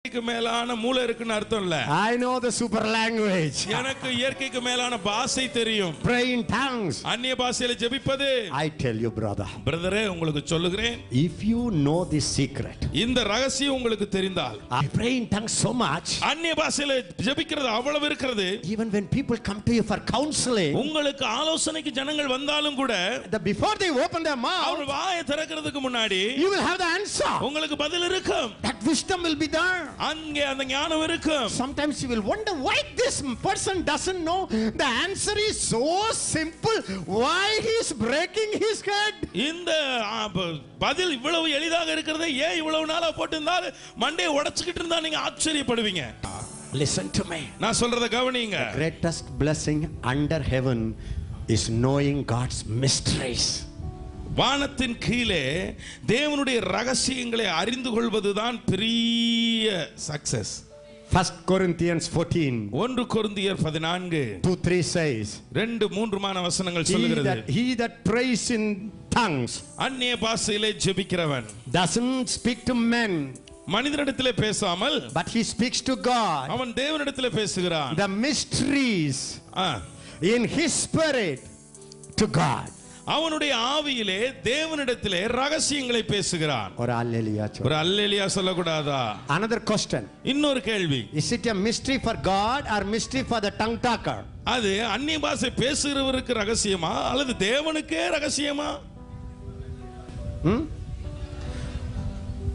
மேலான மூளை இருக்குன்னு அர்த்தம் இல்ல. I know the super language. எனக்கு இயற்கைக்கு மேலான பாஷை தெரியும். Pray in tongues. அந்நிய பாஷையில ஜெபிப்பது. I tell you brother. பிரதரே உங்களுக்கு சொல்லுகிறேன். If you know this secret. இந்த ரகசியம் உங்களுக்கு தெரிந்தால். I pray in tongues so much. அந்நிய பாஷையில ஜெபிக்கிறது அவ்வளவு இருக்கிறது. Even when people come to you for counseling. உங்களுக்கு ஆலோசனைக்கு ஜனங்கள் வந்தாலும் கூட. Before they open their mouth. அவர் வாயை திறக்கிறதுக்கு முன்னாடி. You will have the answer. உங்களுக்கு பதில் இருக்கும். That wisdom will be there. அங்கே அந்த ஞானம் இருக்கும். Sometimes you will wonder why this person doesn't know the answer is so simple, why he is breaking his head. இந்த பதில் இவ்வளவு எளிதாக இருக்கிறது ஏன் இவ்வளவு நாளா போட்டுஇருந்தால் மண்டையை உடைச்சிட்டு இருந்தா நீங்க ஆச்சரியப்படுவீங்க. Listen to me. நான் சொல்றத கவனிங்க. The greatest blessing under heaven is knowing God's mysteries. வானத்தின் கீழே தேவனுடைய ரகசியங்களை அறிந்து கொள்வதுதான் பெரிய சக்சஸ். 1 Corinthians 14 1 கொரிந்தியர் 14 2-3 says 2-3 வசனங்கள் சொல்லுகிறது. he that prays in tongues அந்நிய பாஷையிலே ஜெபிக்கிறவன் doesn't speak to men, மனிதனிடத்திலே பேசாமல் but he speaks to God. அவன் தேவனிடத்திலே பேசுகிறான். The mysteries in his spirit to God. அவனுடைய ஆவியிலே தேவனிடத்திலே ரகசியங்களை பேசுகிறான். ஒரு அல்லேலூயா சொல்லுங்க. ஒரு அல்லேலூயா சொல்லக்கூடாதா? Another question. இன்னொரு கேள்வி. Is it a mystery for God or mystery for the tongue talker? அது அந்நிய பாஷை பேசுகிறவருக்கு ரகசியமா அல்லது தேவனுக்கே ரகசியமா?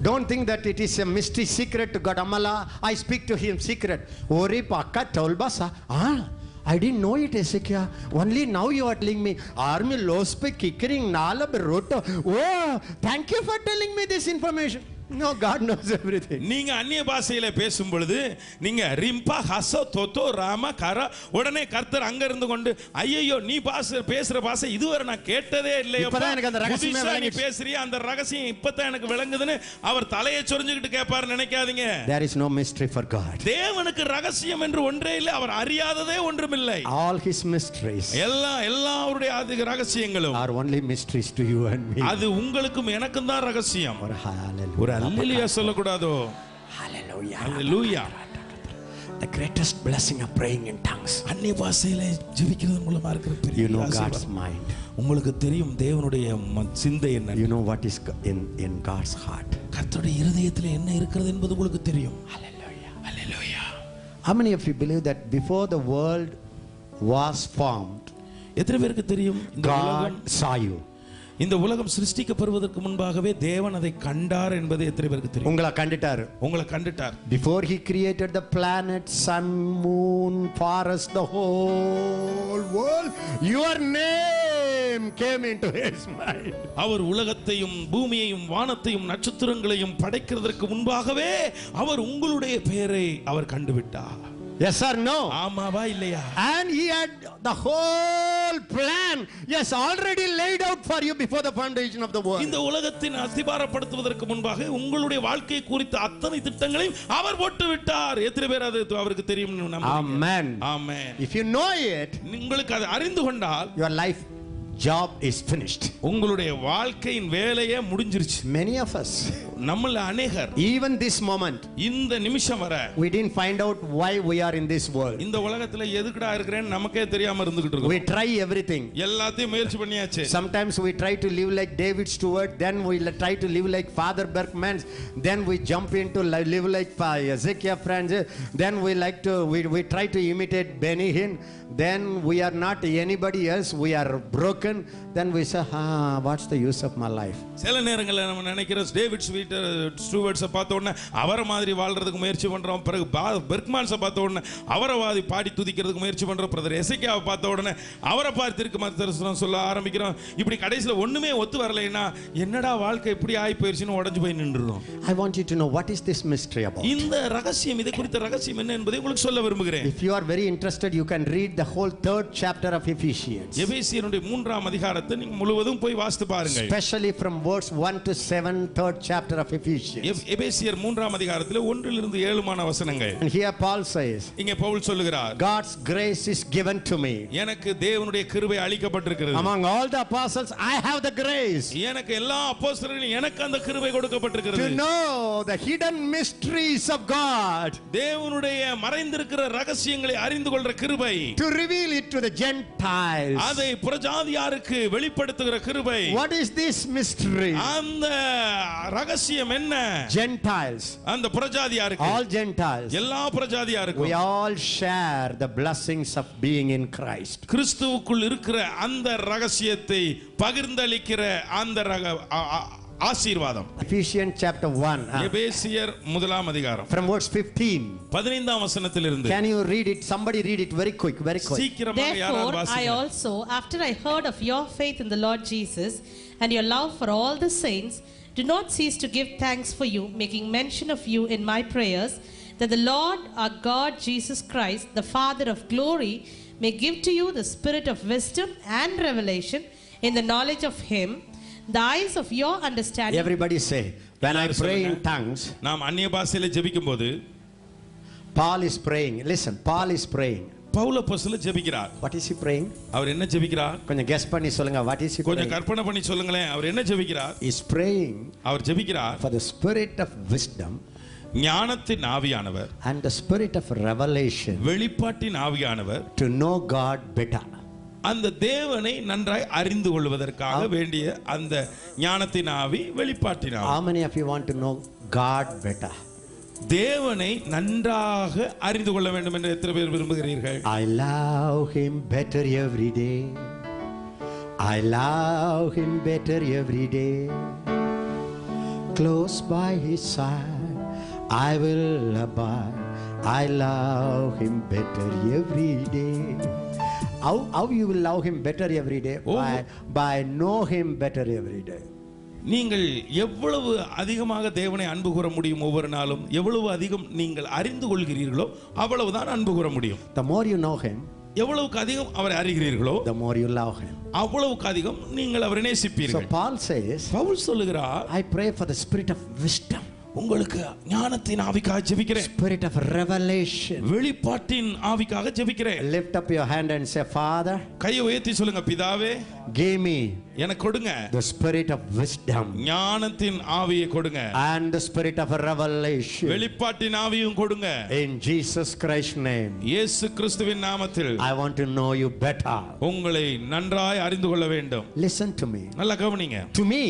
Don't think that it is a mystery secret to God. Amala, I speak to him secret. Ori pakka tolbasa. I didn't know it, Ezekiel. Only now you are telling me. Army lospe kickering nala beroto. Oh, thank you for telling me this information. No, God knows everything. நீங்க அந்நிய பாஷையில பேசும் பொழுது நீங்க ரிம்பா ஹசோ தோத்தோ ராமா கரா உடனே கர்த்தர் அங்க இருந்து கொண்டு ஐயோ நீ பேசுற பாஷை இதுவரை நான் கேட்டதே இல்லையே. இப்பதான் எனக்கு அந்த ரகசியமே விளங்கிச்சு. நீ பேசுறியா அந்த ரகசியம் இப்பதான் எனக்கு விளங்குதுன்னு அவர் தலையை சொரிஞ்சுக்கிட்டு கேட்பாரு நினைக்காதீங்க. There is no mystery for God. தேவனுக்கு ரகசியம் என்று ஒன்றே இல்லை. அவர் அறியாததே ஒன்றுமில்லை. All his mysteries. எல்லா அவருடைய அதிக ரகசியங்களும் are only mysteries to you and me. அது உங்களுக்கும் எனக்கும் தான் ரகசியம். ஒரு hallelujah. Hallelujah சொல்லக்கூடாதோ? Hallelujah. Hallelujah. The greatest blessing of praying in tongues. அந்நிய பாஷையில ஜெபிக்கிறது மூலமா இருக்கிற பெரிய You know God's mind. உங்களுக்கு தெரியும் தேவனுடைய சிந்தை என்ன. You know what is in God's heart. கர்த்தருடைய இருதயத்தில் என்ன இருக்கிறது என்பது உங்களுக்கு தெரியும். Hallelujah. Hallelujah. How many of you believe that before the world was formed, எத்தனை பேருக்கு தெரியும் God saw you? இந்த உலகம் சிருஷ்டிக்கப்படுவதற்கு முன்பாகவே தேவன் அதை கண்டார் என்பது எத்தனை பேருக்கு தெரியும்? உங்களை கண்டுட்டார். Before he created the planet, sun, moon, forest, the whole world, your name came into his mind. அவர் உலகத்தையும் பூமியையும் வானத்தையும் நட்சத்திரங்களையும் படைக்கிறதற்கு முன்பாகவே அவர் உங்களுடைய பெயரை அவர் கண்டுவிட்டார். Yes or no? ஆமாவா இல்லையா? And he had the whole plan, yes, already laid out for you before the foundation of the world. இந்த உலகத்தின் அஸ்திபாரப்படுத்துவதற்கு முன்பாக உங்களுடைய வாழ்க்கை குறித்த அத்தனை திட்டங்களையும் அவர் போட்டு விட்டார். எத்தனை பேர் அது அவருக்கு தெரியும்? Amen. Amen. If you know it, உங்களுக்கு அதை அறிந்து கொண்டால் your life job is finished. உங்களுடைய வாழ்க்கையின் வேலையே முடிஞ்சிருச்சு. Many of us, நம்மள அநேகர் even this moment, இந்த நிமிஷம் வரை we didn't find out why we are in this world. இந்த உலகத்துல எதுக்குடா இருக்கறேன்னு நமக்கே தெரியாம இருந்துகிட்டு இருக்கோம். We try everything. எல்லாத்தையும் முயற்சி பண்ணியாச்சு. Sometimes we try to live like David Stewart, then we try to live like Father Berkman, then we jump into live like Ezekiel Francis, then we try to imitate Benny Hinn, then we are not anybody else, we are broken, then we say what's the use of my life. சில நேரங்கள்ல நம்ம நினைக்கிறோம் David ஸ்டூவர்ட்ஸை பார்த்த உடனே அவரை மாதிரி வாழ்றதுக்கு முயற்சி பண்றோம். பிறகு பெர்க்மான்ஸை பார்த்த உடனே அவரை பாடி துதிக்கிறதுக்கு முயற்சி பண்றோம். பிரதர் எசேக்கியாவை பார்த்த உடனே அவரை பார்த்து தரிசனம் சொல்ல ஆரம்பிக்கிறோம். இப்படி கடைசியில் ஒண்ணுமே ஒத்து வரலைன்னா என்னடா வாழ்க்கை இப்படி ஆகி போயிருச்சுன்னு உடஞ்சு போய் நின்றுறோம். I want you to know what is this mystery about. இந்த ரகசியம் இதை குறித்த ரகசியம் என்ன என்பதை உங்களுக்கு சொல்ல விரும்புகிறேன். If you are very interested, you can read the whole 3rd chapter of Ephesians. எபேசியருடைய 3 3ஆம் அதிகாரத்தை நீங்க முழுவதும் போய் வாசித்து பாருங்கள். Especially from verse 1 to 7, 3rd chapter of Ephesians. எபேசியர் 3ஆம் அதிகாரத்திலே 1 லிருந்து 7 வசனங்கள். And here Paul says, இங்கே பவுல் சொல்லுகிறார், God's grace is given to me. எனக்கு தேவனுடைய கிருபை அளிக்கப்பட்டிருக்கிறது. Among all the apostles I have the grace. எனக்கு எல்லா அப்போஸ்தலர்களும் எனக்கு அந்த கிருபை கொடுக்கப்பட்டிருக்கிறது. To know the hidden mysteries of God. தேவனுடைய மறைந்திருக்கிற ரகசியங்களை அறிந்து கொள்ற கிருபை. To reveal it to the Gentiles. அதை புறஜாதியாருக்கு வெளிப்படுத்துகிற கிருபை. What is this mystery? அந்த ரகசியம் என்ன? Gentiles. அந்த புறஜாதியாருக்கு. All Gentiles. எல்லா புறஜாதியாருக்கு. We all share the blessings of being in Christ. கிறிஸ்துவுக்குள் இருக்கிற அந்த ரகசியத்தை பகிர்ந்தளிக்கிற அந்த ஆசீர்வாதம். Ephesians chapter 1. எபேசியர் 1ஆம் அதிகாரம். From verse 15. 15ஆம் வசனத்திலிருந்து. Can you read it? Somebody read it very quick, very quick. சீக்கிரமாக யாராவது Therefore வாசிங்க. I also, after I heard of your faith in the Lord Jesus and your love for all the saints, do not cease to give thanks for you, making mention of you in my prayers, that the Lord our God Jesus Christ, the Father of glory, may give to you the spirit of wisdom and revelation in the knowledge of him, the eyes of your understanding. Everybody say, when I pray in tongues, நாம் அந்நிய பாஷையில ஜெபிக்கும்போது Paul is praying. Listen, Paul is praying. Pavul அப்போஸ்தலர் ஜெபிக்கிறார். What is he praying? அவர் என்ன ஜெபிக்கிறார்? கொஞ்சம் guess பண்ணி சொல்லுங்க. What is he கொஞ்சம் praying? கற்பனை பண்ணி சொல்லுங்களேன். அவர் என்ன ஜெபிக்கிறார்? He is praying அவர் ஜெபிக்கிறார் for the spirit of wisdom ஞானத்தின் ஆவியானவர் and the spirit of revelation வெளிப்பாட்டின் ஆவியானவர் to know God better. அந்த தேவனை நன்றாய் அறிந்து கொள்வதற்காக வேண்டிய அந்த ஞானத்தின் ஆவி வெளிப்பாட்டின் ஆவி. How many of you want to know God better? தேவனை நன்றாக அறிந்து கொள்ள வேண்டும் என்று எத்தனை பேர் விரும்புகிறீர்கள்? I love him better every day. I love him better every day. Close by his side I will abide. I love him better every day. How you will love him better every day? By know him better every day. நீங்கள் எவ்வளவு அதிகமாக தேவனை அன்பு கூற முடியும் ஒவ்வொரு நாளும், எவ்வளவு அதிகம் நீங்கள் அறிந்து கொள்கிறீர்களோ அவ்வளவுதான் அன்பு கூற முடியும். The more you know him, எவ்வளவுக்கு அதிகம் அவரை அறிகிறீர்களோ the more you love him. அவ்வளவுக்கு அதிகம் நீங்கள் அவரை So நேசிப்பீர்கள். Paul says, பவுல் சொல்லுகிறார், I pray for the spirit of wisdom, உங்களுக்கு ஞானத்தின் ஆவிக்காக ஜெபிக்கிறேன், spirit of revelation. வெளிப்பாட்டின் ஆவிக்காக ஜெபிக்கிறேன். Lift up your hand and say, Father, கையை உயர்த்தி சொல்லுங்க, பிதாவே give me எனக்கு கொடுங்க the spirit of wisdom ஞானத்தின் ஆவியை கொடுங்க, and the spirit of revelation. வெளிப்பாட்டின் ஆவியும் கொடுங்க. In Jesus Christ's name, இயேசு கிறிஸ்துவின் நாமத்தில் I want to know you better. உங்களை நன்றாய் அறிந்து கொள்ள வேண்டும். Listen to me. நல்லா கவனிங்க. To me,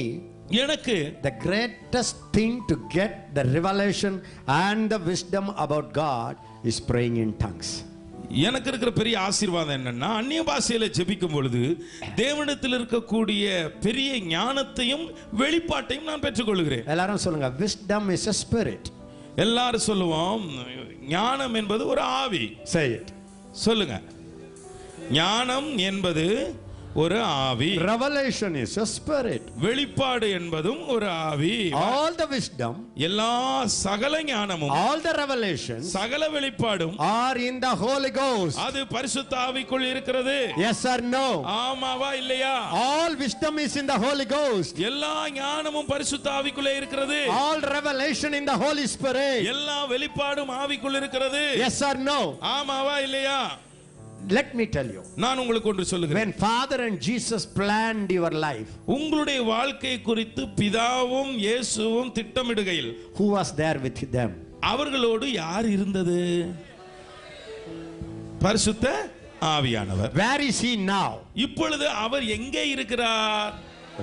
எனக்கு the greatest thing to get the revelation and the wisdom about God is praying in tongues. எனக்கு இருக்கிற பெரிய ஆசீர்வாதம் என்னன்னா, அந்நிய பாஷையில ஜெபிக்கும் பொழுது தேவனிடத்தில் இருக்கக்கூடிய பெரிய ஞானத்தையும் வெளிப்பாட்டையும் நான் பெற்றுக்கொள்கிறேன். எல்லாரும் சொல்லுங்க, wisdom is a spirit. எல்லாரும் சொல்லுவோம், ஞானம் என்பது ஒரு ஆவி. Say it. சொல்லுங்க, ஞானம் என்பது ஒரு ஆவி. Revelation is a spirit. வெளிப்பாடு என்பதும் ஒரு ஆவி. All the wisdom, எல்லா சகல ஞானமும், all the revelations சகல வெளிப்பாடும் are in the Holy Ghost. அது பரிசுத்த ஆவிக்குள் இருக்கிறது. Yes or no? ஆமாவா இல்லையா? All wisdom is in the Holy Ghost. எல்லா ஞானமும் பரிசுத்த ஆவிக்குள்ளே இருக்கிறது. All revelation in the Holy Spirit. எல்லா வெளிப்பாடும் ஆவிக்குள் இருக்கிறது. Yes or no? ஆமாவா இல்லையா? Let me tell you. நான் உங்களுக்கு ஒன்று சொல்லுகிறேன். When Father and Jesus planned your life, உங்களுடைய வாழ்க்கை குறித்து பிதாவும் இயேசுவும் திட்டமிடுகையில் who was there with them? அவர்களோடு யார் இருந்தது? பரிசுத்த ஆவியானவர். Where is he now? இப்பொழுது அவர் எங்கே இருக்கிறார்?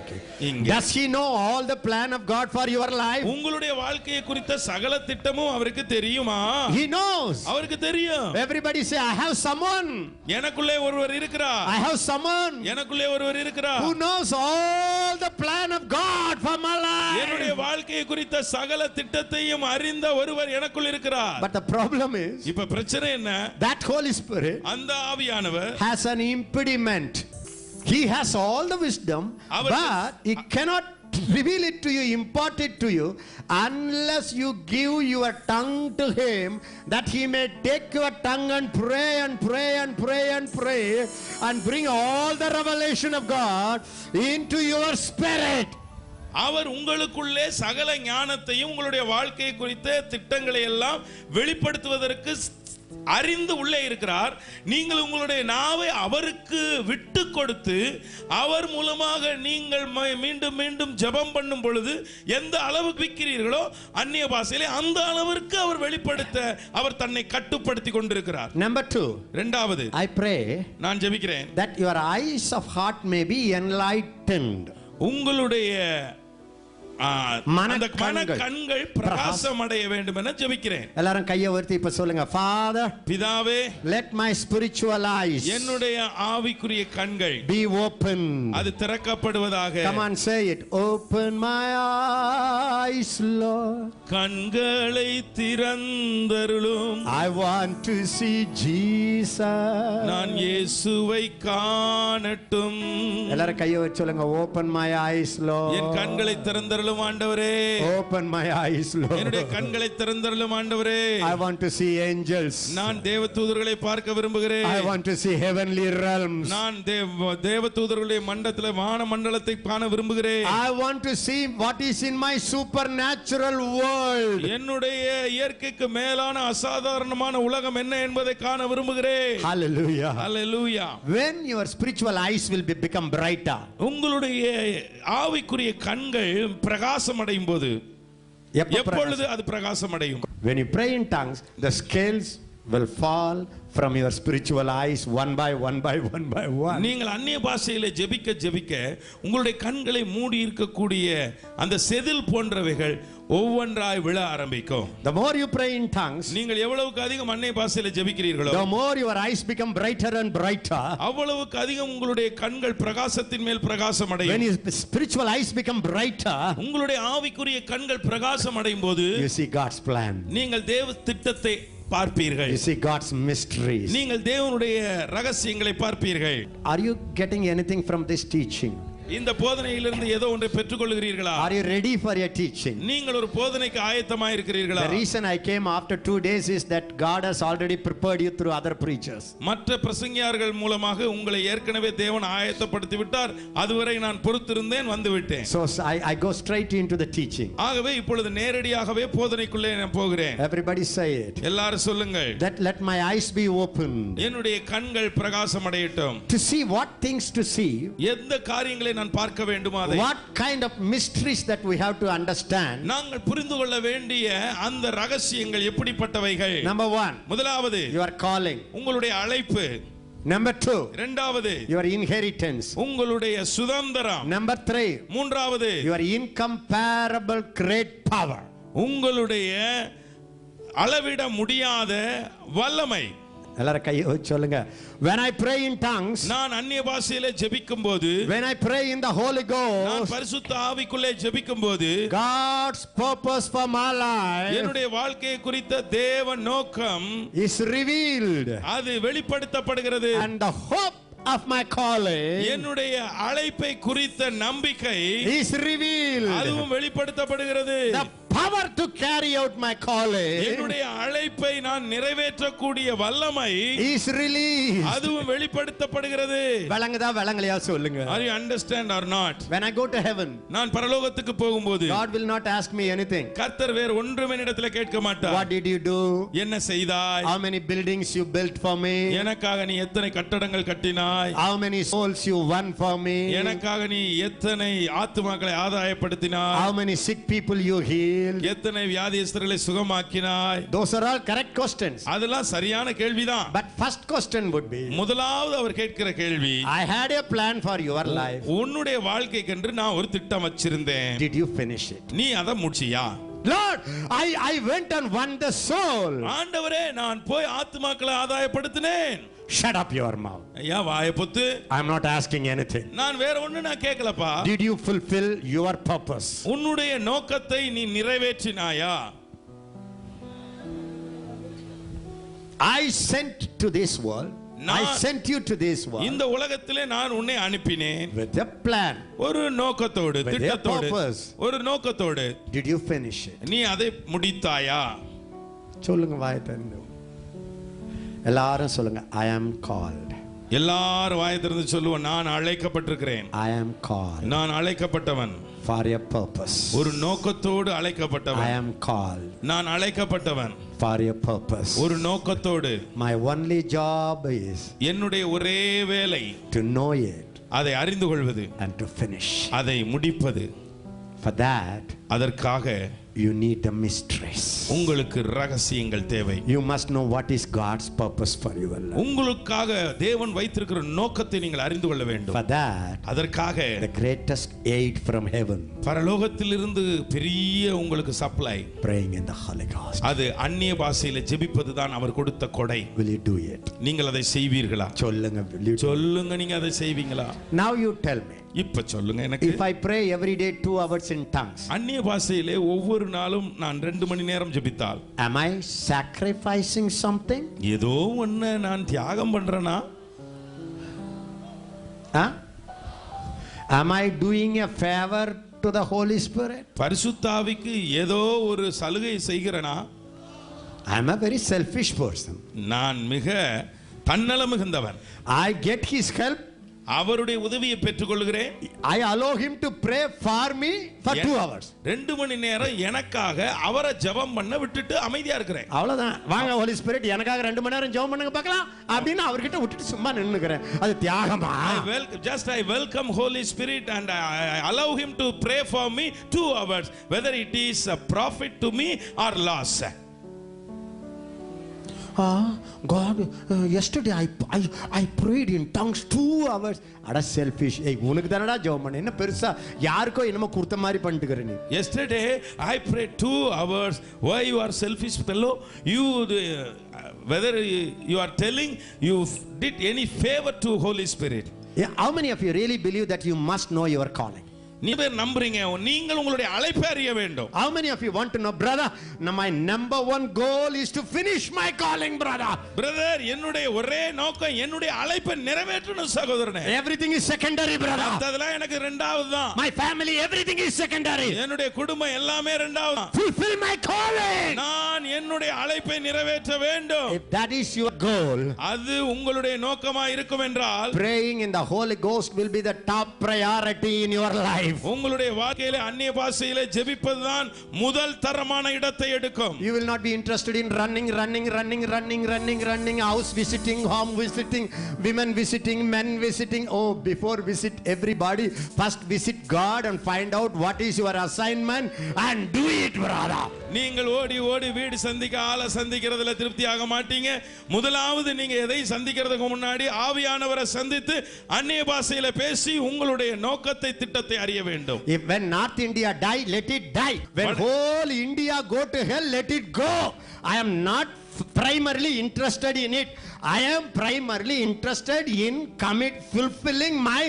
Okay. இங்கே. Does he know all the plan of God for your life? உங்களுடைய வாழ்க்கையை குறித்த சகல திட்டமும் அவருக்கு தெரியுமா? He knows. அவருக்கு தெரியும். Everybody say, I have someone. எனக்குள்ளே ஒருவர் இருக்கிறார். I have someone எனக்குள்ளே ஒருவர் இருக்கிறார். who knows all the plan of God for my என்னுடைய life. வாழ்க்கையை குறித்த சகல திட்டத்தையும் அறிந்த ஒருவர் எனக்குள் இருக்கிறார். But the problem is, இப்ப பிரச்சனை என்ன? that Holy Spirit அந்த ஆவியானவர் has an impediment. He has all the wisdom, but he cannot reveal it to you, impart it to you, unless you give your tongue to him, that he may take your tongue and pray and pray and pray and pray and bring all the revelation of God into your spirit. அவர் உங்களுக்குள்ளே சகல ஞானத்தையும் உங்களுடைய வாழ்க்கையை குறித்த திட்டங்களை எல்லாம் வெளிப்படுத்துவதற்கு அறிந்து உள்ளே இருக்கிறார். நீங்கள் உங்களுடைய நாவை அவருக்கு விட்டு கொடுத்து அவர் மூலமாக நீங்கள் மீண்டும் மீண்டும் ஜெபம் பண்ணும் பொழுது எந்த அளவுக்கு விக்கிறீர்களோ அந்நிய பாஷையிலே அந்த அளவிற்கு அவர் வெளிப்படுத்த அவர் தன்னை கட்டுப்படுத்தி கொண்டிருக்கிறார். Number 2. இரண்டாவது, I pray நான் ஜெபிக்கிறேன், that your eyes of heart may be enlightened. உங்களுடைய அந்த மனக்கண்கள் கண்கள் பிரகாசம் அடைய வேண்டும் என ஜெபிக்கிறேன். எல்லாரும் கையை உயர்த்தி இப்ப சொல்லுங்க, Father, பிதாவே, let my spiritual eyes, என்னுடைய ஆவிக்குரிய கண்கள் be open. அது திறக்கப்படுவதாக. Come on, say it. Open my eyes, Lord. கண்களை திறந்தருளும். I want to see Jesus. நான் இயேசுவை காணட்டும். எல்லாரும் கையை உயர்த்தி சொல்லுங்க, open my eyes, Lord. என் கண்களை திறந்தருளும் ஆண்டவரே. Open my eyes, Lord. என்னுடைய கண்களை திறந்தருளும் ஆண்டவரே. I want to see angels. நான் தேவதூதர்களை பார்க்க விரும்புகிறேன். I want to see heavenly realms. நான் தேவதூதர்களுடைய மண்டலத்திலே வான மண்டலத்தை காண விரும்புகிறேன். I want to see what is in my supernatural world. என்னுடைய இயற்கைக்கு மேலான அசாதாரணமான உலகம் என்ன என்பதை காண விரும்புகிறேன். Hallelujah. Hallelujah. When your spiritual eyes will become brighter, உங்களுடைய ஆவிக்குரிய கண்கள் பிரகாசம் அடையும் போது, எப்பொழுது அது பிரகாசம் அடையும்? when you pray in tongues, the scales will fall from your spiritual eyes one by one by one by one. நீங்கள் அந்நிய பாஷையிலே ஜெபிக்க ஜெபிக்க உங்களுடைய கண்களை மூடி இருக்கக்கூடிய அந்த செதில் போன்றவைகள் ஒவ்வொன்றாய் விழ ஆரம்பிக்கும். The more you pray in tongues, நீங்கள் எவ்வளவுக்கு அதிகம் அந்நிய பாஷையிலே ஜெபிக்கிறீர்களோ, the more your eyes become brighter and brighter. அவ்வளவுக்கு அதிகம் உங்களுடைய கண்கள் பிரகாசத்தின் மேல் பிரகாசம் அடையும். When your spiritual eyes become brighter, உங்களுடைய ஆவிக்குரிய கண்கள் பிரகாசம் அடையும் போது you see God's plan. நீங்கள் தேவ திட்டத்தை பார்ப்பீர்கள். You see God's mysteries. நீங்கள் தேவனுடைய ரகசியங்களை பார்ப்பீர்கள். Are you getting anything from this teaching? இந்த போதனையிலிருந்து ஏதோ ஒன்றை பெற்றுக்கொள்கிறீர்களா? Are you ready for your teaching? நீங்கள் ஒரு போதனைக்கு ஆயத்தமாய் இருக்கிறீர்களா? The reason I came after 2 days is that God has already prepared you through other preachers. மற்ற பிரசங்கியார்கள் மூலமாக உங்களை ஏற்கனவே தேவன் ஆயத்தப்படுத்தி விட்டார். அதுவரை நான் பொறுத்திருந்தேன், வந்து விட்டேன். So I go straight into the teaching. ஆகவே இப்பொழுது நேரடியாகவே போதனைக்குள்ளே நான் போகிறேன். Everybody say it. எல்லாரும் சொல்லுங்கள். That let my eyes be opened. என்னுடைய கண்கள் பிரகாசம் அடையட்டும். To see what things to see. எந்த காரியங்களை நான் பார்க்க வேண்டுமோ அதை. What kind of mysteries that we have to understand. நாங்கள் புரிந்து கொள்ள வேண்டிய அந்த ரகசியங்கள் எப்படிப்பட்டவைகள்? Number 1. முதலாவது, your calling. உங்களுடைய அழைப்பு. Number 2. இரண்டாவது, your inheritance. உங்களுடைய சுதந்திரம். Number 3. மூன்றாவது, your incomparable great power. உங்களுடைய அளவிட முடியாத வல்லமை. எல்லாரும் கையை சொல்லுங்க. When I pray in tongues, நான் அந்நிய பாஷையிலே ஜெபிக்கும்போது, when I pray in the Holy நான் Ghost, பரிசுத்த ஆவிக்குள்ளே ஜெபிக்கும்போது, God's purpose for my life என்னுடைய வாழ்க்கையை குறித்த தேவ நோக்கம் is revealed, அது வெளிப்படுத்தப்படுகிறது. and the hope of my calling என்னுடைய அழைப்பை குறித்த நம்பிக்கை is revealed. அதுவும் வெளிப்படுத்தப்படுகிறது. The power to carry out my calling என்னுடைய அழைப்பை நான் நிறைவேற்றக்கூடிய வல்லமை is released. அதுவும் வெளிப்படுத்தப்படுகிறது. விளங்குதா விளங்கலையா சொல்லுங்க. Are you understand or not? When I go to heaven, நான் பரலோகத்துக்கு போகும்போது God will not ask me anything. கர்த்தர் வேறு ஒன்றும் என்னிடத்தில் கேட்க மாட்டார். What did you do? என்ன செய்தாய்? How many buildings you built for me? எனக்காக நீ எத்தனை கட்டடங்கள் கட்டினாய்? How many souls you won for me? எனக்காக நீ எத்தனை ஆத்துமாக்களை ஆதாயப்படுத்தினாய்? How many sick people you healed? எத்தனை வியாதியஸ்தர்களை சுகமாக்கினாய்? Those are all correct questions. அதெல்லாம் சரியான கேள்விதான். But first question would be, முதலாவது அவர் கேட்கிற கேள்வி, I had a plan for your life. உன்னுடைய வாழ்க்கைக்கென்று நான் ஒரு திட்டம் வச்சிருந்தேன். Did you finish it? நீ அதை முடிச்சியா? Lord, I went and won the soul. ஆண்டவரே, நான் போய் ஆத்துமாக்களை ஆதாயப்படுத்தினேன். Shut up your mouth. ஐயா வாயை பொத்து. I'm not asking anything. நான் வேற ஒண்ணு நான் கேட்கலப்பா. Did you fulfill your purpose? உன்னுடைய நோக்கத்தை நீ நிறைவேற்றினாயா? I sent to this world I sent you to this world இந்த உலகத்திலே நான் உன்னை அனுப்பினேன் with a plan. ஒரு நோக்கத்தோடு, With a திட்டத்தோடு, purpose. ஒரு நோக்கத்தோடு. Did you finish it? நீ அதை முடித்தாயா? சொல்லுங்க வாய் திறந்து. எல்லாரும் சொல்லுங்க, I am called. எல்லாரும் வாய் திறந்து சொல்லுவோம், நான் அழைக்கப்பட்டிருக்கிறேன். I am called நான் அழைக்கப்பட்டவன். for a purpose. ஒரு நோக்கத்தோடு அழைக்கப்பட்டவன். I am called நான் அழைக்கப்பட்டவன் for a purpose. ஒரு நோக்கத்தோடு. My only job is என்னுடைய ஒரே வேலை to know it அதை அறிந்து கொள்வது, and to finish. அதை முடிப்பது. For that, அதற்காக you need the mysteries. உங்களுக்கு ரகசியங்கள் தேவை. You must know what is God's purpose for your life. உங்களுக்காக தேவன் வைத்திருக்கிற நோக்கத்தை நீங்கள் அறிந்து கொள்ள வேண்டும். For that, அதற்காக the greatest aid from heaven, பரலோகத்திலிருந்து பெரிய உங்களுக்கு supply, praying in the Holy Ghost. அது அந்நிய பாஷையில ஜெபிப்பது தான் அவர் கொடுத்த கொடை. Will you do it? நீங்கள் அதை செய்வீர்களா? சொல்லுங்க, will you do it? சொல்லுங்க, நீங்க அதை செய்வீங்களா? Now you tell me. இப்ப சொல்லுங்க எனக்கு. If I pray every day 2 hours in tongues, அந்நிய பாஷையிலே ஒவ்வொரு நாளும் நான் 2 மணி நேரம் ஜெபித்தால், am I sacrificing something? ஏதோ ஒண்ணு நான் தியாகம் பண்றேனா? Huh? Am I doing a favor to the Holy Spirit? பரிசுத்த ஆவிக்கு ஏதோ ஒரு சலுகை செய்கிறேனா? I am a very selfish person. நான் மிக தன்னலம் மிகுந்தவன். I get his help. அவருடைய உதவியை பெற்றுக்கொள்கிறேன். I allow him to pray for me for 2 hours. 2 மணி நேரம் எனக்காக அவரை ஜெபம் பண்ண விட்டுட்டு அமைதியா இருக்கிறேன். அவ்வளவுதான். வாங்க ஹோலி ஸ்பிரிட், எனக்காக 2 மணி நேரம் ஜெபம் பண்ணுங்க பார்க்கலாம் அப்படின்னு அவர்கிட்ட விட்டுட்டு சும்மா நின்னுக்கிறேன். அது தியாகமா? I welcome Holy Spirit and I allow him to pray for me 2 hours, whether it is a profit to me or loss. God, yesterday I prayed in tongues 2 hours. அட செல்ஃபிஷ். உனக்கு தானடா ஜெபம் பண்ண, என்ன பெருசா யாருக்கோ என்னமோ கொடுத்த மாதிரி பண்ணிட்டுக்கிற நீ. Yesterday I prayed 2 hours. Why you are selfish fellow? You whether you are telling you did any favor to Holy Spirit? How many of you really believe that you must know your calling? நீங்க நம்புறீங்க நீங்கள் உங்களுடைய அழைப்பை அறிய வேண்டும்? How many of you want to know, brother, my number one goal is to finish my calling, brother? Brother, என்னுடைய ஒரே நோக்கம் என்னுடைய அழைப்பை நிறைவேற்றணும் சகோதரனே. Everything is secondary, brother. அதெல்லாம் எனக்கு இரண்டாவது தான். My family, everything is secondary. என்னுடைய குடும்பம் எல்லாமே இரண்டாவது தான். Fulfill my calling. நான் என்னுடைய அழைப்பை நிறைவேற்ற வேண்டும். If that is your goal, அது உங்களுடைய நோக்கமா இருக்கும் என்றால், praying in the Holy Ghost will be the top priority in your life. உங்களுடைய வாழ்க்கையிலே அந்நிய பாஷையிலே ஜெபிப்பதுதான் முதல் தரமான இடத்தை எடுக்கும். You will not be interested in running, house visiting, home visiting, women visiting, men visiting. Oh, before visit everybody, first visit God and find out what is your assignment and do it, brother. நீங்கள் ஓடி ஓடி வீடு சந்திக்க ஆளை சந்திக்கிறதுல திருப்தி ஆக மாட்டீங்க. முதலாவது நீங்க எதை சந்திக்கிறதுக்கு முன்னாடி ஆவியானவரை சந்தித்து அந்நிய பாஷையில பேசி உங்களுடைய நோக்கத்தை திட்டத்தை அறிய வேண்டும். If when North India die, let it die. When whole India go to hell, let it go. I am not primarily interested in it. I am primarily interested in fulfilling my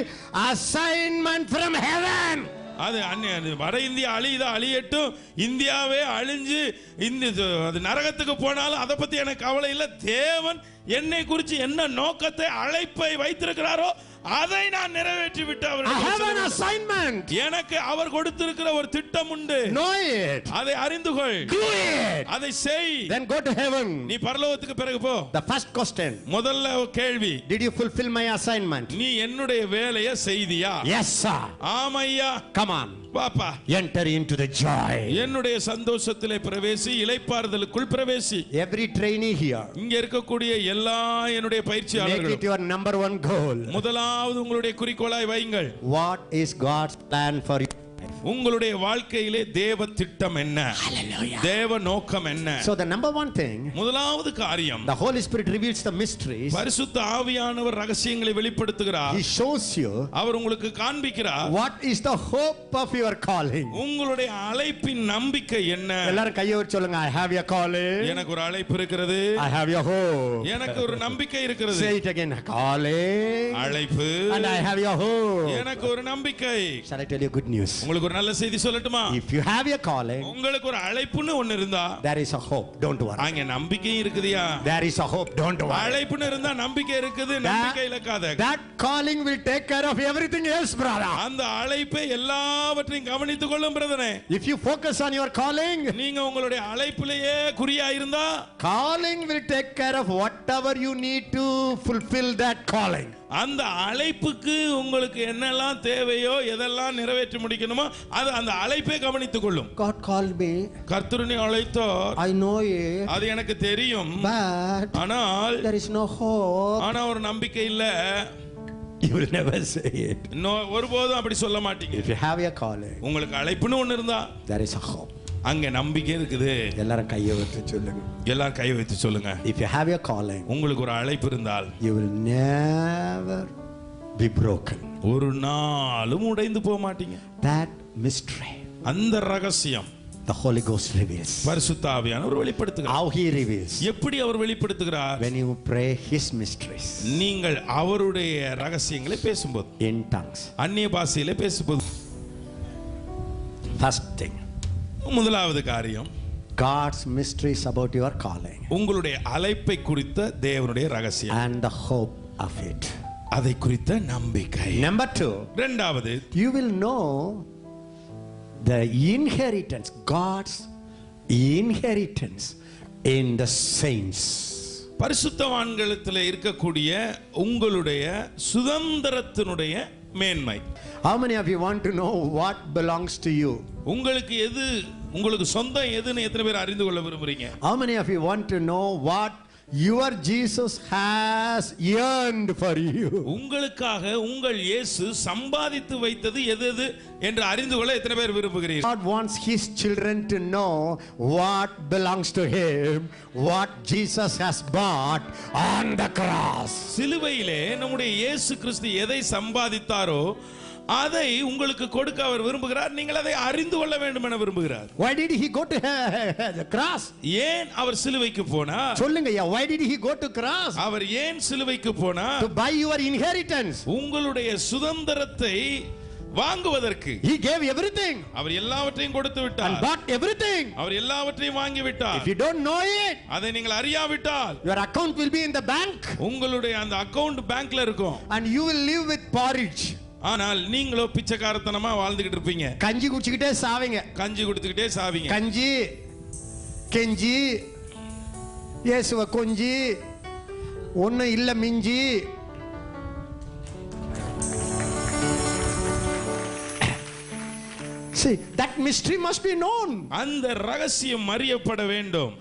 assignment from heaven. அது வட India அழியட்டும், இந்தியாவே அழிஞ்சு அது நரகத்துக்கு போனாலும் அதை பத்தி எனக்கு கவலை இல்லை. தேவன் என்னை குறித்து என்ன நோக்கத்தை அழைப்பை வைத்திருக்கிறாரோ அதை நான் நிறைவேற்றி விட்டு எனக்கு அவர் கொடுத்திருக்கிற ஒரு திட்டம் உண்டு. அதை அறிந்து கொள், அதை செய். Then go to heaven. நீ பரலோகத்துக்கு பிறகு போ. The first question, முதல்ல கேள்வி, did you fulfill my assignment? நீ என்னுடைய வேலையை செய்தியா? Yes sir. ஆமையா. Come on, வாப்பா, enter into the joy. என்னுடைய சந்தோஷத்திலே பிரவேசி, இளைப்பாறுதலுக்குள் பிரவேசி. Every trainee here, இங்க இருக்கக்கூடிய எல்லா என்னுடைய பயிற்சியாளர்கள், make it your number one goal. முதலாவது உங்களுடைய குறிக்கோளாய் வையுங்கள். What is God's plan for you? உங்களுடைய வாழ்க்கையிலே தேவ திட்டம் என்ன? தேவ நோக்கம் என்ன? So the number one thing, முதலாவது காரியம், the Holy Spirit reveals the mysteries. பரிசுத்த ஆவியானவர் ரகசியங்களை வெளிப்படுத்துகிறார். He shows you, அவர் உங்களுக்கு காண்பிக்கிறார், what is the hope of your calling. உங்களுடைய அழைப்பின் நம்பிக்கை என்ன? எல்லாரும் கையை வச்சு சொல்லுங்க, I have your calling. எனக்கு ஒரு அழைப்பு இருக்கிறது. I have your hope. எனக்கு ஒரு நம்பிக்கை இருக்கிறது. Say it again, calling, அழைப்பு, and I have your hope. எனக்கு ஒரு நம்பிக்கை. Shall I tell you good news? உங்களுக்கு ஒரு நல்ல செய்தி சொல்லட்டுமா? If you have a calling, உங்களுக்கு ஒரு அழைப்புன்னு ஒன்னு இருந்தா there is a hope. Don't worry. அங்க நம்பிக்கையும் இருக்குதியா? There is a hope. Don't worry. அழைப்புன்னு இருந்தா நம்பிக்கை இருக்குது, நம்பிக்கை இழக்காத. That calling will take care of everything else, brother. அந்த அழைப்பே எல்லாவற்றையும் கவனித்துக் கொள்ளும் பிரதரே. If you focus on your calling, நீங்க உங்களுடைய அழைப்பிலேயே குறியா இருந்தா calling will take care of whatever you need to fulfill that calling. அந்த அழைப்புக்கு உங்களுக்கு என்னெல்லாம் தேவையோ எதெல்லாம் நிறைவேற்றி முடிக்கணுமோ அது அந்த அழைப்பே கவனித்துக் கொள்ளும். God called me. கர்த்தர் என்னை அழைத்தார். I know it. அது எனக்கு தெரியும். But ஆனால் there is no hope. ஆனா ஒரு நம்பிக்கை இல்ல. You will never say it. ஒருபோதும் அப்படி சொல்ல மாட்டீங்க. If you have a calling, உங்களுக்கு அழைப்புன்னு ஒன்னு இருந்தா there is a hope. அங்க நம்பிக்கை இருக்குது. எல்லாரும் கையை வைத்து சொல்லுங்க. எல்லாரும் கை வைத்து சொல்லுங்க. If you have a calling, உங்களுக்கு ஒரு அழைப்பு இருந்தால் you will never be broken. ஒரு நாளும் உடைந்து போக மாட்டீங்க. That mystery, அந்த ரகசியம் the Holy Ghost reveals. பரிசுத்த ஆவியானவர் வெளிப்படுத்துகிறார். How he reveals? எப்படி அவர் வெளிப்படுத்துகிறார்? When you pray his mysteries நீங்கள் அவருடைய ரகசியங்களை பேசும்போது, in tongues. அந்நிய பாஷையிலே பேசும்போது. First thing, முதலாவது காரியம், God's mysteries about your calling உங்களுடைய அழைப்பை குறித்த தேவனுடைய ரகசியம் and the hope of it. அதை குறித்த நம்பிக்கை. Number 2, இரண்டாவது, you will know the inheritance, God's inheritance in the saints. பரிசுத்தவான்களிடத்தில் இருக்கக்கூடிய உங்களுடைய சுதந்திரத்தினுடைய மேன்மை. How many of you want to know what belongs to you? உங்களுக்கு எது, உங்களுக்கு சொந்தம் எதுன்னு எத்தனை பேர் அறிந்து கொள்ள விரும்புறீங்க? How many of you want to know what your Jesus has earned for you? உங்களுக்காக உங்கள் இயேசு சம்பாதித்து வைத்தது எது என்று அறிந்து கொள்ள எத்தனை பேர் விரும்புகிறீர்கள்? God wants his children to know what belongs to him, what Jesus has bought on the cross. சிலுவையிலே நம்முடைய இயேசு கிறிஸ்து எதை சம்பாதித்தாரோ அதை உங்களுக்கு கொடுக்க அவர் விரும்புகிறார். நீங்கள் அதை அறிந்து கொள்ள வேண்டும் என விரும்புகிறார். Why did he go to the cross? ஏன் அவர் சிலுவைக்கு போனார்? சொல்லுங்கய்யா, why did he go to cross? அவர் ஏன் சிலுவைக்கு போனார்? To buy your inheritance. உங்களுடைய சுதந்திரத்தை வாங்குவதற்கு. He gave everything. அவர் எல்லாவற்றையும் கொடுத்து விட்டார். And bought everything. அவர் எல்லாவற்றையும் வாங்கி விட்டார். If you don't know it, அதை நீங்கள் அறியாவிட்டால் your account will be in the bank. உங்களுடைய அந்த அக்கவுண்ட் பேங்க்ல இருக்கும். And you will live with porridge. ஆனால் நீங்களோ பிச்சைக்காரத்தனமா வாழ்ந்துகிட்டு இருப்பீங்க. கஞ்சி குடிச்சிட்டே சாவீங்க. கஞ்சி குடித்துக்கிட்டே சாவீங்க. கஞ்சி கெஞ்சி இயேசுவ கொஞ்சி ஒண்ணு இல்ல மிஞ்சி. See, that mystery must be known. அந்த ரகசியம் அறியப்பட வேண்டும்.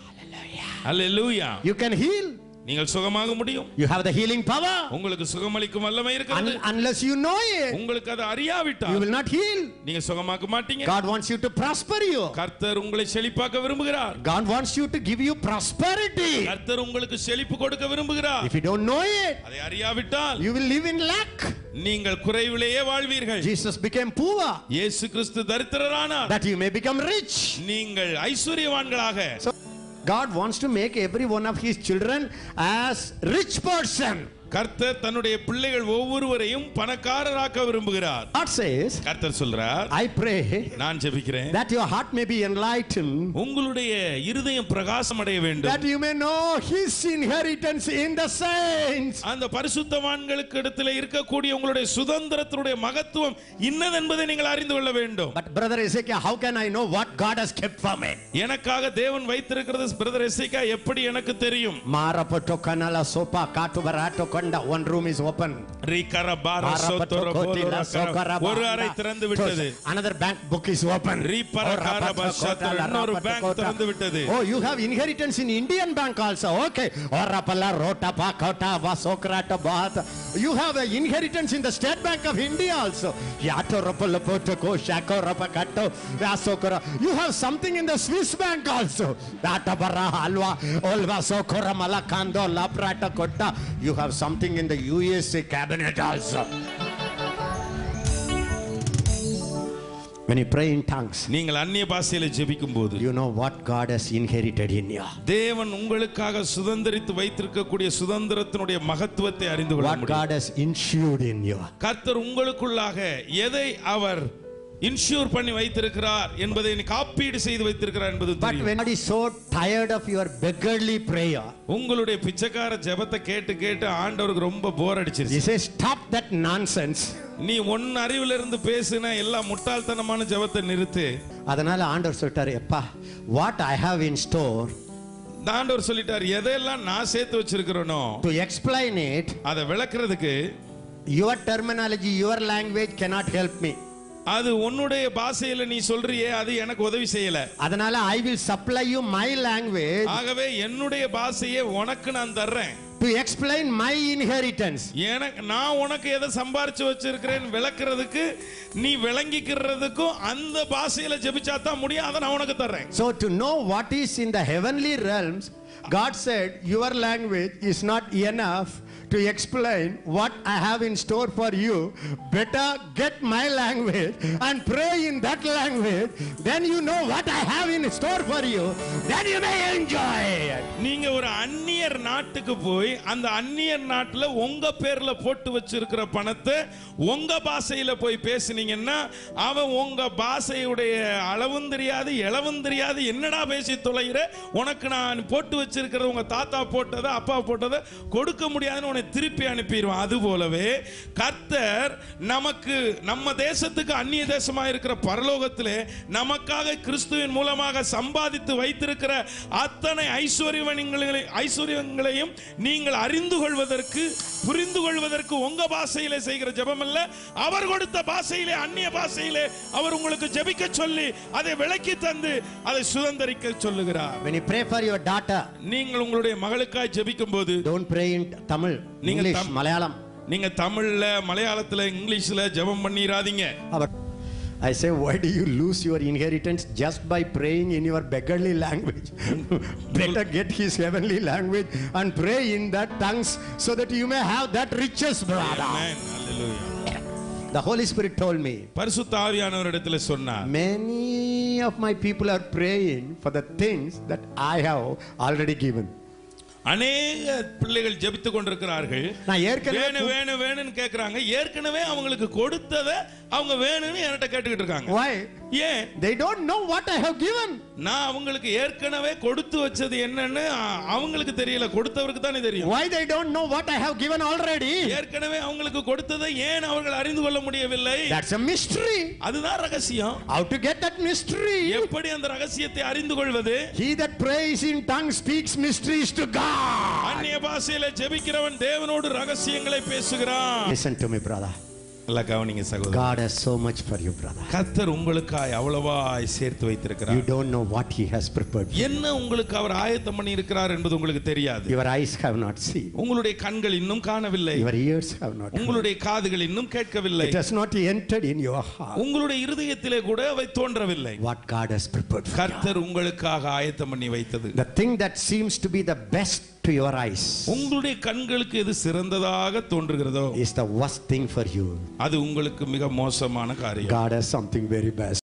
Hallelujah. You can heal. நீங்கள் சுகமாக முடியும். You have the healing power. உங்களுக்கு சுகமளிக்கும் வல்லமை இருக்கிறது. Unless you know it, உங்களுக்கு அது அறியாவிட்டால் you will not heal. நீங்க சுகமாக்க மாட்டீங்க. God wants you to prosper you. கர்த்தர் உங்களை செழிப்பாக்க விரும்புகிறார். God wants you to give you prosperity. கர்த்தர் உங்களுக்கு செழிப்பு கொடுக்க விரும்புகிறார். If you don't know it, அதை அறியாவிட்டால் you will live in lack. நீங்கள் குறைவிலேயே வாழ்வீர்கள். Jesus became poor இயேசு கிறிஸ்து தரித்திரரானார். that you may become rich. நீங்கள் ஐஸ்வரியவான்களாக. God wants to make every one of his children as rich person. கர்த்தர் தன்னுடைய பிள்ளைகள் ஒவ்வொருவரையும் பணக்காரராக்க விரும்புகிறார். God says, கர்த்தர் சொல்றார், I pray நான் ஜெபிக்கிறேன், that your heart may be enlightened, உங்களுடைய இருதயம் பிரகாசம் அடைய வேண்டும், that you may know his inheritance in the saints. அந்த பரிசுத்தவான்களுக்கு இடத்திலே இருக்கக்கூடிய உங்களுடைய சுதந்திரத்தினுடைய மகத்துவம் இன்னது என்பதை நீங்கள் அறிந்து கொள்ள வேண்டும். But brother Ezekiel, how can I know what God has kept for me? எனக்காக தேவன் வைத்திருக்கிறது பிரதர் எசேக்கியா எப்படி எனக்கு தெரியும்? Marapoto kanala sopa katu barato konda, one room is open. ஒரு அறை திறந்து விட்டது. Another bank book is open. இன்னொரு பேங்க் திறந்து விட்டது. Oh, you have inheritance in Indian bank also. Okay. Orapala rota pakota vasokrata bahata. You have an inheritance in the State Bank of India also. Yato rapala potoko shako rapakato vasokora. You have something in the Swiss bank also. Data bara halwa olva sokora malakando laprata kotta. You have something in the USA cabinet also. When you pray in tongues, நீங்கள் அந்நிய பாஷையில ஜெபிக்கும்போது you know what God has inherited in you. தேவன் உங்களுக்காக சுதந்தரித்து வைத்திருக்கக்கூடிய சுதந்திரத்தினுடைய மகத்துவத்தை அறிந்து கொள்ள What முடியும். God has ensured in you. கர்த்தர் உங்களுக்குள்ளாக எதை அவர் இன்சூர் பண்ணி வைத்திருக்கிறார் என்பதை நீ காப்பீடு செய்து வைத்திருக்கிறார் என்பது But தெரியும். when God is so tired of your beggarly prayer, உங்களுடைய பிச்சைக்கார ஜெபத்தை கேட்டு கேட்டு ஆண்டவருக்கு ரொம்ப போர் He அடிச்சிருச்சு. says, stop that nonsense. நீ ஒன் அறிவுல இருந்து பேசுன எல்லா முட்டாள்தனமான ஜெபத்தை நிறுத்து. அதனால ஆண்டவர் சொல்லிட்டாரு, எப்பா, what I have in store, ஆண்டவர் சொல்லிட்டார், எதெல்லாம் நான் சேர்த்து வச்சிருக்கிறேனோ to explain it, அதை விளக்குறதுக்கு your terminology, your language cannot help me. அது உன்னுடைய பாஷையில நீ சொல்றியே அது எனக்கு உதவி செய்யல. அதனால I will supply you my language ஆகவே என்னுடைய பாஷையை உனக்கு நான் தர்றேன். to explain my inheritance. நான் உனக்கு எதை சம்பாரிச்சு வச்சிருக்கிறேன் விளக்குறதுக்கு நீ விளங்கிக்கிறதுக்கும் அந்த பாஷையில ஜெபிச்சா தான் முடியும். அதை நான் உனக்கு தர்றேன். So to know what is in the heavenly realms, God said, your language is not enough to explain what I have in store for you. Better get my language and pray in that language. Then you know what I have in store for you. Then you may enjoy it. நீங்க ஒரு அந்நியர் நாட்டுக்கு போய் அந்த அந்நியர் நாட்டுல உங்க பேர்ல போட்டு வச்சிருக்கிற பணத்தை உங்க பாஷையில போய் பேசுனீங்கன்னா அவன் உங்க பாஷையுடைய அளவும் தெரியாது இளவும் தெரியாது, என்னடா பேசி தொலைகிற, உனக்கு நான் போட்டு வச்சிருக்கிற உங்க தாத்தா போட்டதை அப்பா போட்டதை கொடுக்க முடியாதுன்னு உன்னை திருப்பி அனுப்பிடுவான். அது போலவே கர்த்தர் நமக்கு நம்ம தேசத்துக்கு அந்நிய தேசமாக இருக்கிற பரலோகத்திலே நமக்காக கிறிஸ்துவின் மூலமாக சம்பாதித்து வைத்திருக்கிற அத்தனை ஐஸ்வர்யங்களையும் நீங்கள் அறிந்து கொள்வதற்கு புரிந்து கொள்வதற்கு உங்க பாஷையிலே செய்கிற ஜெபம் அல்ல, அவர் கொடுத்த பாஷையிலே அந்நிய பாஷையிலே அவர் உங்களுக்கு ஜெபிக்க சொல்லி அதை விளக்கி தந்து அதை சுதந்தரிக்க சொல்லுகிறார். When you pray for your daughter, நீங்கள் உங்களுடைய மகளுக்காய் ஜெபிக்கும் போது don't pray in Tamil, English, Malayalam. நீங்க தமிழ்ல மலையாளத்துல இங்கிலீஷ்ல ஜெபம் பண்ணிராதீங்க. I say, why do you lose your inheritance just by praying in your beggarly language? Better get his heavenly language and pray in that tongues so that you may have that riches, brother. Amen. Hallelujah. The Holy Spirit told me, பரிசுத்த ஆவியானவரிடத்துல சொன்னார், many of my people are praying for the things that I have already given. அநேக பிள்ளைகள் ஜெபித்துக் கொண்டிருக்கிறார்கள். நான் ஏற்கனவே வேணும்னு கேக்குறாங்க. ஏற்கனவே அவங்களுக்கு கொடுத்ததை அவங்க வேணும்னு என்கிட்ட கேட்டுக்கிட்டு இருக்காங்க. Why? ஏன்? They don't know what I have given. நான் அவங்களுக்கு ஏற்கனவே கொடுத்து வச்சது என்னன்னு அவங்களுக்கு தெரியல, கொடுத்தவருக்கு தானே தெரியும். Why they don't know what I have given already? ஏற்கனவே அவங்களுக்கு கொடுத்ததை ஏன் அவர்கள் அறிந்து கொள்ள முடியவில்லை? That's a mystery. அதுதான் ரகசியம். How to get that mystery? எப்படி அந்த ரகசியத்தை அறிந்து கொள்வது? He that prays in tongues speaks mysteries to God. அந்நிய பாஷையில ஜெபிக்கிறவன் தேவனோடு ரகசியங்களை பேசுகிறான். Listen to me, brother. நல்லா கவனிங்க சகோதரர். God has so much for you, brother. கர்த்தர் உங்களுக்காய் அவ்வளவாய் சேர்த்து வைத்திருக்கிறார். You don't know what he has prepared. என்ன உங்களுக்கு அவர் ஆயத்தம் பண்ணி இருக்கிறார் என்பது உங்களுக்கு தெரியாது. Your eyes have not seen. உங்களுடைய கண்கள் இன்னும் காணவில்லை. Your ears have not heard. உங்களுடைய காதுகள் இன்னும் கேட்கவில்லை. It has not entered in your heart. உங்களுடைய இருதயத்திலே கூட அவை தோன்றவில்லை. What God has prepared for you. கர்த்தர் உங்களுக்காக ஆயத்தம் பண்ணி வைத்தது. The thing that seems to be the best to your eyes உங்களுடைய கண்களுக்கு எது சிறந்ததாக தோன்றுகிறதோ is the worst thing for you. அது உங்களுக்கு மிக மோசமான காரியம். God has something very best.